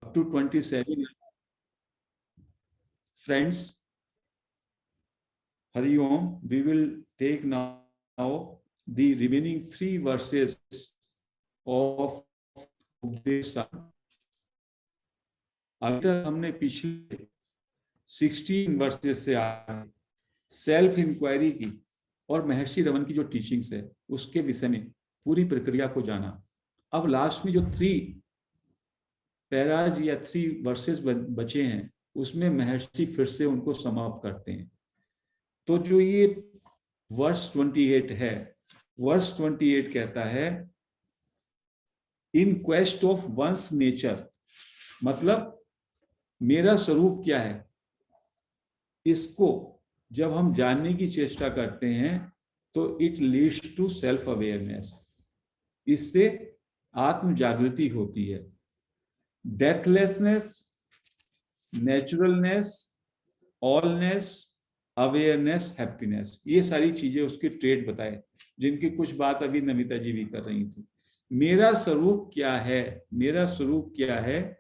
up to 27. Friends, Hari Om, we will take now the remaining 3 verses of Updesh. अभी तक हमने पिछले 16 versus से आगे सेल्फ इंक्वायरी की और महर्षि रमन की जो टीचिंग्स है उसके विषय में पूरी प्रक्रिया को जाना। अब लास्ट में जो 3 पैराज या 3 वर्सेस बचे हैं उसमें महर्षि फिर से उनको समाप्त करते हैं। तो जो ये वर्स 28 है, वर्स 28 कहता है इन क्वेस्ट ऑफ वंस नेचर, मतलब मेरा स्वरूप क्या है, इसको जब हम जानने की चेष्टा करते हैं तो it leads to self awareness, इससे आत्म जागृति होती है। Deathlessness, naturalness, allness, awareness, happiness, ये सारी चीजें उसके ट्रेड बताए, जिनकी कुछ बात अभी नमिता जी भी कर रही थी। मेरा स्वरूप क्या है, मेरा स्वरूप क्या है,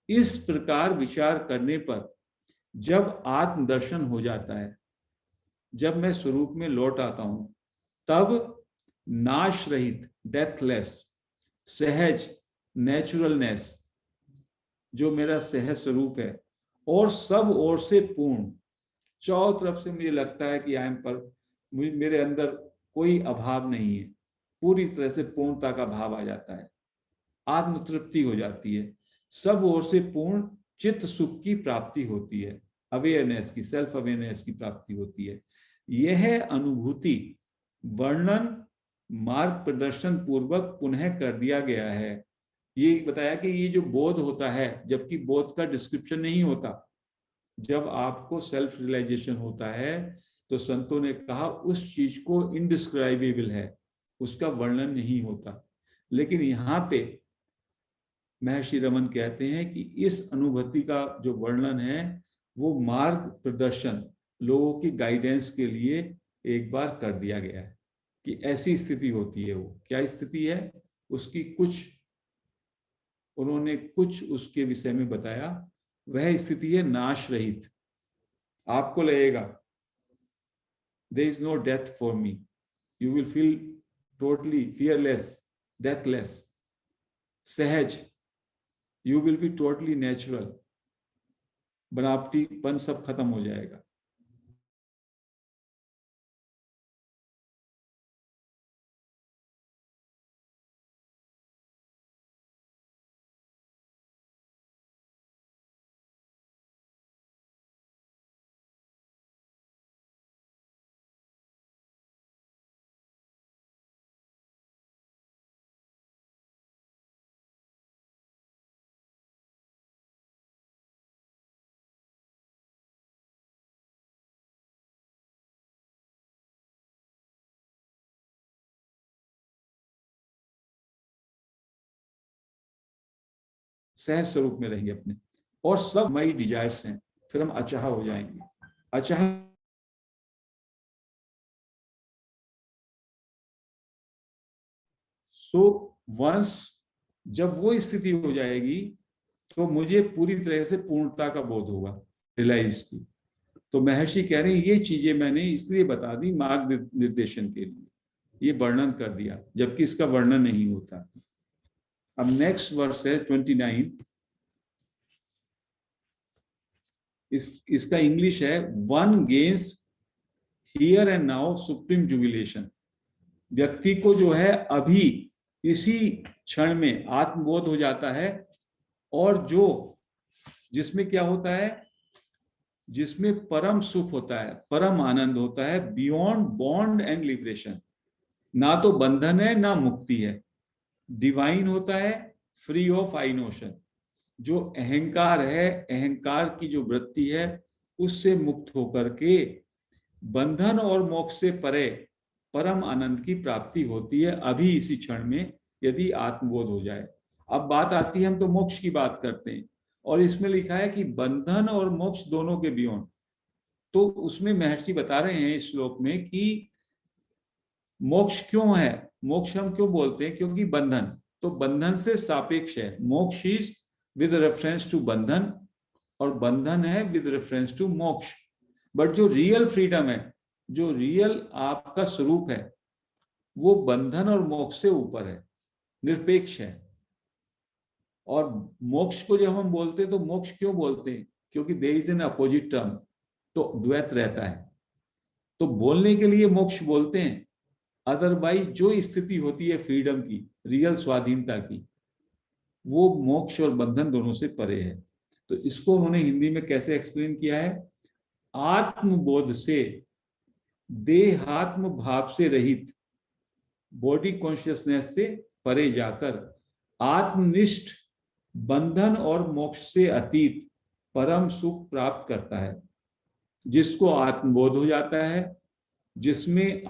इस प्रकार विचार करने पर जब आत्मदर्शन हो जाता है, जब मैं स्वरूप में लौट आता हूं, तब नाश रहित, डेथलेस, सहज, नेचुरलनेस, जो मेरा सहज स्वरूप है, और सब ओर से पूर्ण, चारों तरफ से मुझे लगता है कि मेरे अंदर कोई अभाव नहीं है, पूरी तरह से पूर्णता का भाव आ जाता है, आत्मतृप्ति हो जाती है, सब ओर से पूर्ण चित्त सुख की प्राप्ति होती है, अवेयरनेस की, सेल्फ अवेयरनेस की प्राप्ति होती है। यह अनुभूति वर्णन मार्ग प्रदर्शन पूर्वक पुनः कर दिया गया है। ये बताया कि ये जो बोध होता है, जबकि बोध का डिस्क्रिप्शन नहीं होता, जब आपको सेल्फ रियलाइजेशन होता है तो संतों ने कहा उस चीज को इनडिस्क्राइबेबल है, उसका वर्णन नहीं होता। लेकिन यहाँ पे महर्षि रमन कहते हैं कि इस अनुभूति का जो वर्णन है वो मार्ग प्रदर्शन, लोगों की गाइडेंस के लिए एक बार कर दिया गया है कि ऐसी स्थिति होती है। वो क्या स्थिति है, उसकी उन्होंने कुछ उसके विषय में बताया। वह स्थिति है नाश रहित। आपको लगेगा there is no death for me, you will feel totally fearless, deathless, सहज, you will be totally natural, बनावटीपन सब खत्म हो जाएगा। सहज स्वरूप में रहेंगे अपने, और सब माई डिजायर्स हैं। फिर हम अचाह हो जाएंगे। अचाह सो वंस जब वो स्थिति हो जाएगी तो मुझे पूरी तरह से पूर्णता का बोध होगा, रियलाइज की। तो महर्षि कह रहे हैं ये चीजें मैंने इसलिए बता दी मार्ग निर्देशन के लिए, ये वर्णन कर दिया, जबकि इसका वर्णन नहीं होता। अब नेक्स्ट वर्स है 29। इसका इंग्लिश है one gains here and now supreme jubilation. व्यक्ति को जो है अभी इसी क्षण में आत्मबोध हो जाता है, और जो जिसमें क्या होता है, जिसमें परम सुख होता है, परम आनंद होता है, बियॉन्ड बॉन्ड एंड लिबरेशन। ना तो बंधन है ना मुक्ति है, डिवाइन होता है, फ्री ऑफ आई नोशन। जो अहंकार है, अहंकार की जो वृत्ति है, उससे मुक्त होकर के बंधन और मोक्ष से परे परम आनंद की प्राप्ति होती है अभी इसी क्षण में, यदि आत्मबोध हो जाए। अब बात आती है, हम तो मोक्ष की बात करते हैं, और इसमें लिखा है कि बंधन और मोक्ष दोनों के बियॉन्ड। तो उसमें महर्षि बता रहे हैं इस श्लोक में कि मोक्ष क्यों है, मोक्ष हम क्यों बोलते हैं, क्योंकि बंधन तो बंधन से सापेक्ष है, मोक्ष इज विद रेफरेंस टू बंधन, और बंधन है विद रेफरेंस टू मोक्ष। बट जो रियल फ्रीडम है, जो रियल आपका स्वरूप है, वो बंधन और मोक्ष से ऊपर है, निरपेक्ष है। और मोक्ष को जब हम बोलते हैं तो मोक्ष क्यों बोलते हैं? क्योंकि there is an opposite term, तो द्वैत रहता है, तो बोलने के लिए मोक्ष बोलते हैं। अदरवाइज जो स्थिति होती है फ्रीडम की, रियल स्वाधीनता की, वो मोक्ष और बंधन दोनों से परे है। तो इसको उन्होंने हिंदी में कैसे एक्सप्लेन किया है? आत्मबोध से, देहात्म भाव से रहित, बॉडी कॉन्शियसनेस से परे जाकर आत्मनिष्ठ, बंधन और मोक्ष से अतीत परम सुख प्राप्त करता है। जिसको आत्मबोध हो जाता है, जिसमें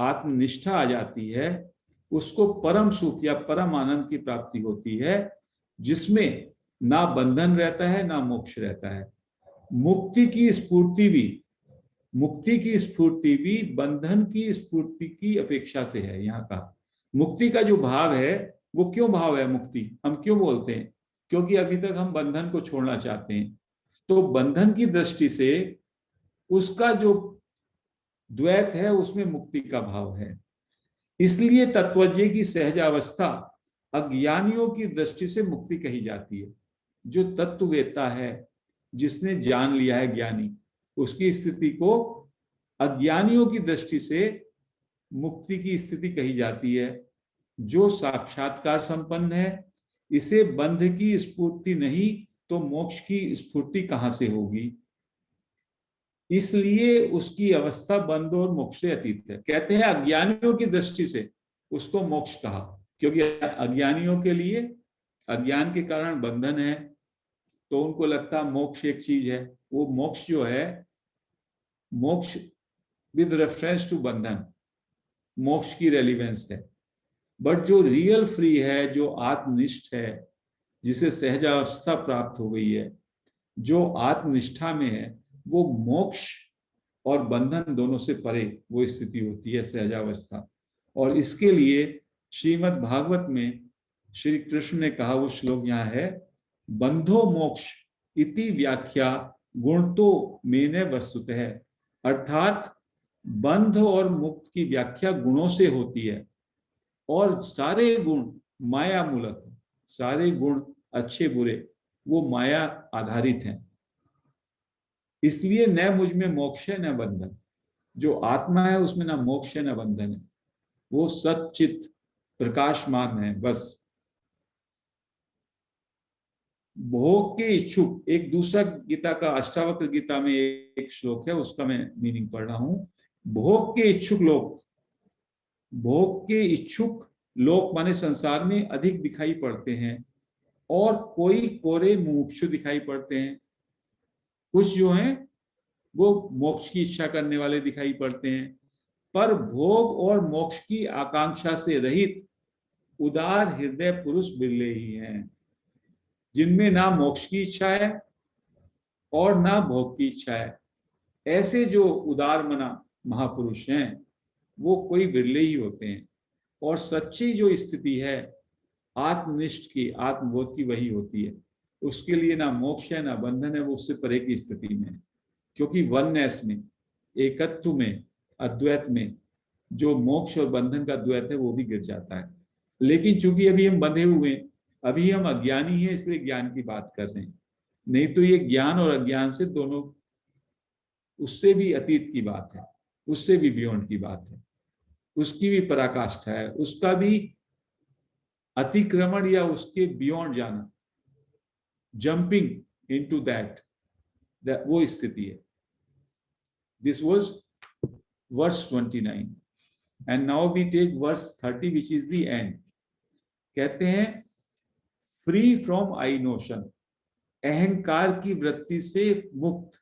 आत्मनिष्ठा आ जाती है, उसको परम सुख या परम आनंद की प्राप्ति होती है, जिसमें ना बंधन रहता है ना मोक्ष रहता है। मुक्ति की स्फूर्ति भी बंधन की स्फूर्ति की अपेक्षा से है। यहाँ का मुक्ति का जो भाव है, वो क्यों भाव है मुक्ति, हम क्यों बोलते हैं? क्योंकि अभी तक हम बंधन को छोड़ना चाहते हैं। तो बंधन की दृष्टि से उसका जो द्वैत है, उसमें मुक्ति का भाव है। इसलिए तत्वज्ञ की सहजावस्था अज्ञानियों की दृष्टि से मुक्ति कही जाती है। जो तत्ववेत्ता है, जिसने जान लिया है, ज्ञानी, उसकी स्थिति को अज्ञानियों की दृष्टि से मुक्ति की स्थिति कही जाती है। जो साक्षात्कार संपन्न है, इसे बंध की स्फूर्ति नहीं तो मोक्ष की स्फूर्ति कहां से होगी? इसलिए उसकी अवस्था बंध और मोक्ष से अतीत है। कहते हैं अज्ञानियों की दृष्टि से उसको मोक्ष कहा, क्योंकि अज्ञानियों के लिए अज्ञान के कारण बंधन है, तो उनको लगता मोक्ष एक चीज है। वो मोक्ष जो है, मोक्ष विद रेफरेंस टू बंधन, मोक्ष की रेलिवेंस है। बट जो रियल फ्री है, जो आत्मनिष्ठ है, जिसे सहजावस्था प्राप्त हो गई है, जो आत्मनिष्ठा में है, वो मोक्ष और बंधन दोनों से परे वो स्थिति होती है, सहजावस्था। और इसके लिए श्रीमद् भागवत में श्री कृष्ण ने कहा, वो श्लोक यहाँ है, बंधो मोक्ष इति व्याख्या गुणतो मेने वस्तुतः, अर्थात बंध और मुक्त की व्याख्या गुणों से होती है, और सारे गुण माया मूलक, सारे गुण अच्छे बुरे वो माया आधारित हैं। इसलिए न मुझ में मोक्ष है न बंधन। जो आत्मा है उसमें ना मोक्ष है न बंधन है, वो सच्चित प्रकाशमान है बस। भोग के इच्छुक, एक दूसरा गीता का अष्टावक्र गीता में एक श्लोक है, उसका मैं मीनिंग पढ़ रहा हूं। भोग के इच्छुक लोग, भोग के इच्छुक लोग माने संसार में अधिक दिखाई पड़ते हैं, और कोई कोरे मुमुक्षु दिखाई पड़ते हैं। कुछ जो हैं वो मोक्ष की इच्छा करने वाले दिखाई पड़ते हैं, पर भोग और मोक्ष की आकांक्षा से रहित उदार हृदय पुरुष बिरले ही हैं, जिनमें ना मोक्ष की इच्छा है और ना भोग की इच्छा है। ऐसे जो उदार मना महापुरुष हैं, वो कोई बिरले ही होते हैं। और सच्ची जो स्थिति है आत्मनिष्ठ की, आत्मबोध की, वही होती है। उसके लिए ना मोक्ष है ना बंधन है, वो उससे परे की स्थिति में है। क्योंकि वननेस में, एकत्व में, अद्वैत में जो मोक्ष और बंधन का द्वैत है वो भी गिर जाता है। लेकिन चूंकि अभी हम बंधे हुए हैं, अभी हम अज्ञानी हैं, इसलिए ज्ञान की बात कर रहे हैं। नहीं तो ये ज्ञान और अज्ञान से दोनों, उससे भी अतीत की बात है, उससे भी बियॉन्ड की बात है, उसकी भी पराकाष्ठा है, उसका भी अतिक्रमण या उसके बियॉन्ड जाना, जंपिंग इनटू दैट, वो स्थिति है। This was verse 29 and now we take verse 30 which is the end. कहते हैं फ्री फ्रॉम आई नोशन, अहंकार की वृत्ति से मुक्त,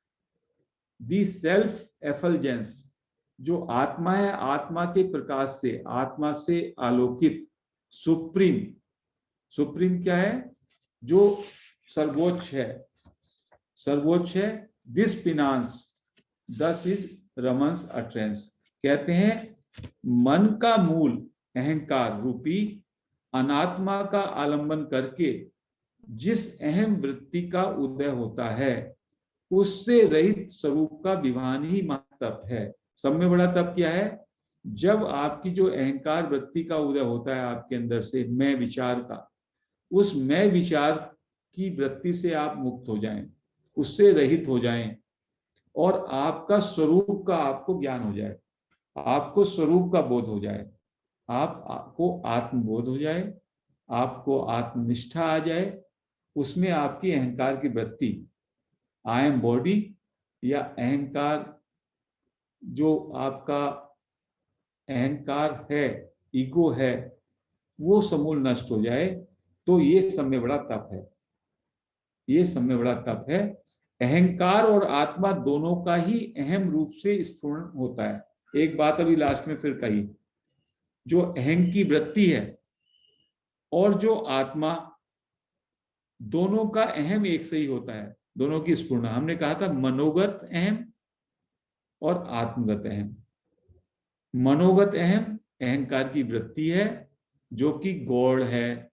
दी सेल्फ एफलजेंस, जो आत्मा है, आत्मा के प्रकाश से, आत्मा से आलोकित, सुप्रीम, सुप्रीम क्या है? जो सर्वोच्च है, सर्वोच्च है। दिस पिनांस दस इज रमन्स अट्रेंस। कहते हैं मन का मूल अहंकार रूपी अनात्मा का आलंबन करके जिस अहम वृत्ति का उदय होता है उससे रहित स्वरूप का विभान ही महातप है। सब में बड़ा तप क्या है? जब आपकी जो अहंकार वृत्ति का उदय होता है आपके अंदर से, मैं विचार का, उस मैं विचार की वृत्ति से आप मुक्त हो जाएं, उससे रहित हो जाएं, और आपका स्वरूप का आपको ज्ञान हो जाए, आपको स्वरूप का बोध हो जाए, आपको आत्मबोध हो जाए, आपको आत्मनिष्ठा आ जाए, उसमें आपकी अहंकार की वृत्ति, आई एम बॉडी, या अहंकार जो आपका अहंकार है, ईगो है, वो समूल नष्ट हो जाए, तो ये सब में बड़ा तप है। ये सब में बड़ा तप है। अहंकार और आत्मा दोनों का ही अहम रूप से स्फुरण होता है। एक बात अभी लास्ट में फिर कही, जो अहं की वृत्ति है और जो आत्मा, दोनों का अहम एक से ही होता है, दोनों की स्फुरण। हमने कहा था मनोगत अहम और आत्मगत अहम। मनोगत अहम अहंकार की वृत्ति है जो कि गौड़ है,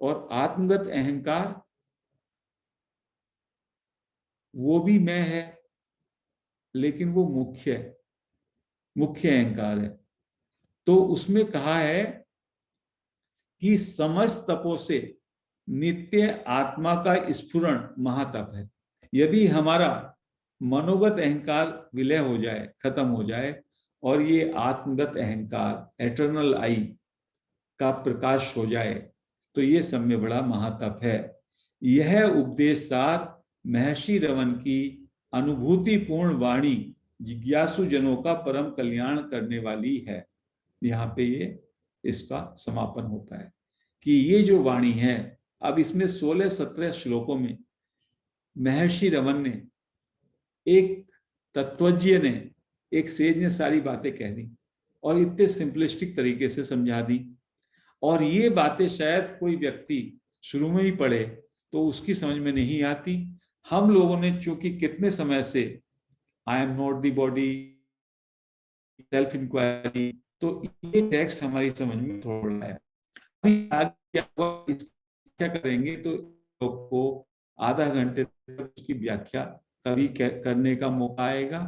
और आत्मगत अहंकार वो भी मैं है, लेकिन वो मुख्य अहंकार है। तो उसमें कहा है कि समस्त तपों से नित्य आत्मा का स्फुरण महातप है। यदि हमारा मनोगत अहंकार विलय हो जाए, खत्म हो जाए, और ये आत्मगत अहंकार एटर्नल आई का प्रकाश हो जाए, तो ये सब में बड़ा महातप है। यह उपदेश सार महर्षि रमन की अनुभूतिपूर्ण वाणी जिज्ञासु जनों का परम कल्याण करने वाली है। यहाँ पे ये इसका समापन होता है कि ये जो वाणी है, अब इसमें 16-17 श्लोकों में महर्षि रमन ने, एक तत्वज्ञ ने, एक सेज ने सारी बातें कह दी और इतने सिंपलिस्टिक तरीके से समझा दी। और ये बातें शायद कोई व्यक्ति शुरू में ही पढ़े तो उसकी समझ में नहीं आती। हम लोगों ने चूंकि कितने समय से I am not the body, self inquiry, तो ये टेक्स्ट हमारी समझ में थोड़ा है। अभी आगे क्या करेंगे तो को आधा घंटे तक उसकी व्याख्या कभी करने का मौका आएगा।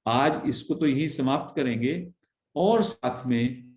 आज इसको तो यही समाप्त करेंगे, और साथ में